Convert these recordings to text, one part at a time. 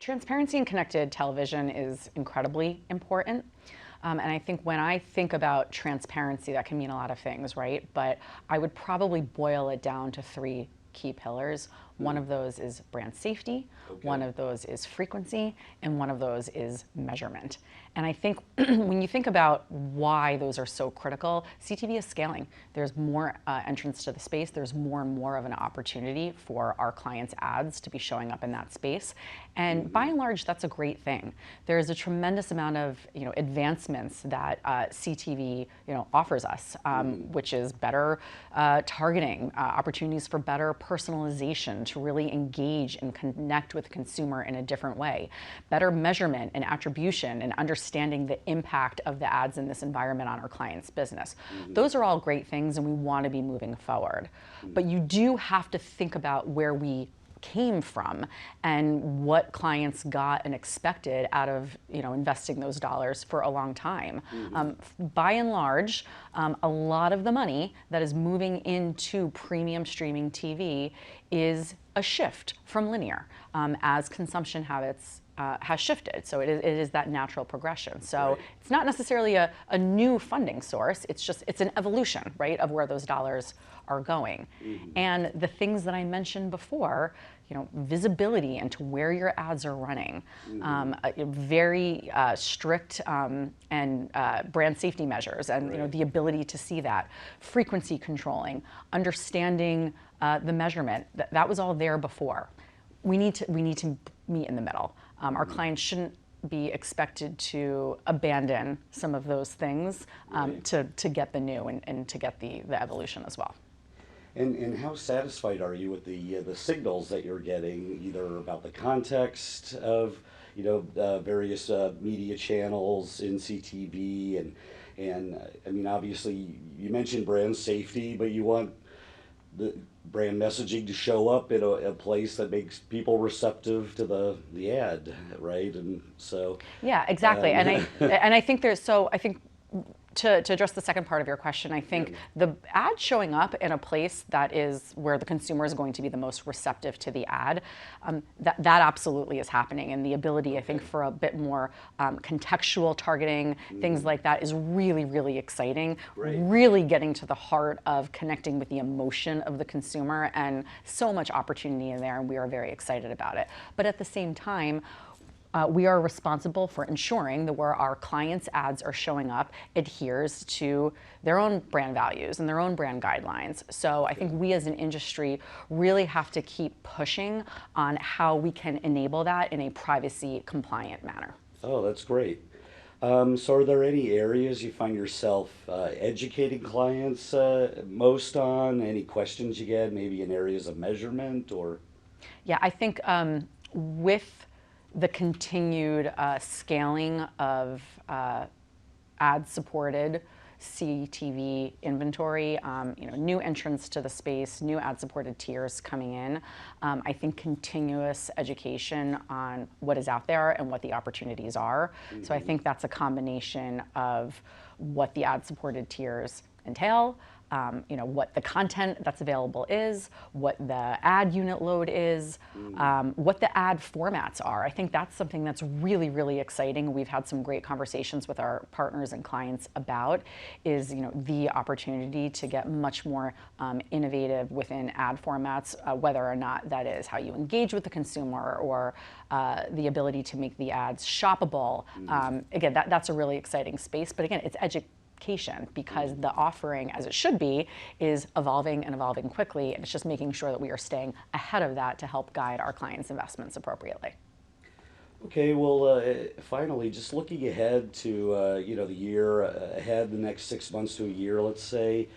Transparency in connected television is incredibly important. And I think when I think about transparency, that can mean a lot of things, right? But I would probably boil it down to three key pillars. One of those is brand safety, one of those is frequency, and one of those is measurement. And I think when you think about why those are so critical, CTV is scaling. There's more entrance to the space. There's more and more of an opportunity for our clients' ads to be showing up in that space. And by and large, that's a great thing. There's a tremendous amount of advancements that CTV offers us, which is better targeting, opportunities for better personalization to really engage and connect with the consumer in a different way, better measurement and attribution and understanding the impact of the ads in this environment on our client's business. Those are all great things and we want to be moving forward. But you do have to think about where we came from and what clients got and expected out of investing those dollars for a long time. By and large, a lot of the money that is moving into premium streaming TV is a shift from linear as consumption habits has shifted. So it is that natural progression. So it's not necessarily a new funding source. It's an evolution, right, of where those dollars are going. And the things that I mentioned before, visibility into where your ads are running, very strict and brand safety measures, and the ability to see that, frequency controlling, understanding the measurement. That was all there before. We need to meet in the middle. Our clients shouldn't be expected to abandon some of those things to get the new and to get the evolution as well. And how satisfied are you with the signals that you're getting, either about the context of various media channels in CTV and I mean, obviously you mentioned brand safety, but you want the brand messaging to show up in a place that makes people receptive to the ad, right? And so yeah, exactly. And I think to address the second part of your question, I think the ad showing up in a place that is where the consumer is going to be the most receptive to the ad, that absolutely is happening. And the ability, I think, for a bit more contextual targeting, things like that is really, really exciting. Really getting to the heart of connecting with the emotion of the consumer, and so much opportunity in there, and we are very excited about it. But at the same time, we are responsible for ensuring that where our clients' ads are showing up adheres to their own brand values and their own brand guidelines. So I think we as an industry really have to keep pushing on how we can enable that in a privacy compliant manner. Oh, that's great. So are there any areas you find yourself educating clients most on? Any questions you get, maybe in areas of measurement or? Yeah, I think with the continued scaling of ad-supported CTV inventory, new entrants to the space, new ad-supported tiers coming in. I think continuous education on what is out there and what the opportunities are. So I think that's a combination of what the ad-supported tiers entail, what the content that's available is, what the ad unit load is, what the ad formats are. I think that's something that's really, really exciting. We've had some great conversations with our partners and clients about is, the opportunity to get much more innovative within ad formats, whether or not that is how you engage with the consumer or the ability to make the ads shoppable. Again, that's a really exciting space, but again, it's education. Because the offering, as it should be, is evolving and evolving quickly, and it's just making sure that we are staying ahead of that to help guide our clients' investments appropriately. Okay, well, finally, just looking ahead to the year ahead, the next 6 months to a year, let's say,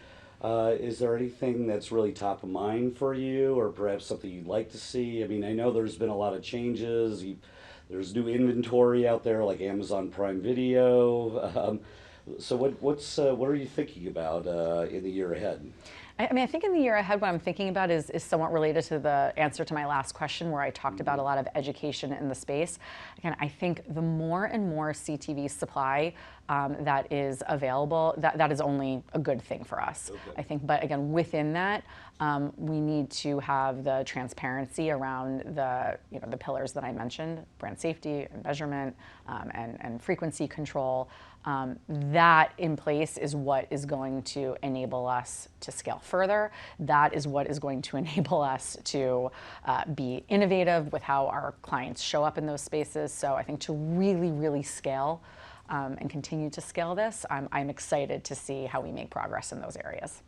is there anything that's really top of mind for you, or perhaps something you'd like to see? I mean, I know there's been a lot of changes. There's new inventory out there, like Amazon Prime Video. So what are you thinking about in the year ahead? I mean, I think in the year ahead, what I'm thinking about is somewhat related to the answer to my last question, where I talked about a lot of education in the space. Again, I think the more and more CTV supply that is available, that is only a good thing for us, I think. But again, within that, we need to have the transparency around the pillars that I mentioned: brand safety and measurement, and frequency control. That in place is what is going to enable us to scale further. That is what is going to enable us to be innovative with how our clients show up in those spaces. So I think to really, really scale and continue to scale this, I'm excited to see how we make progress in those areas.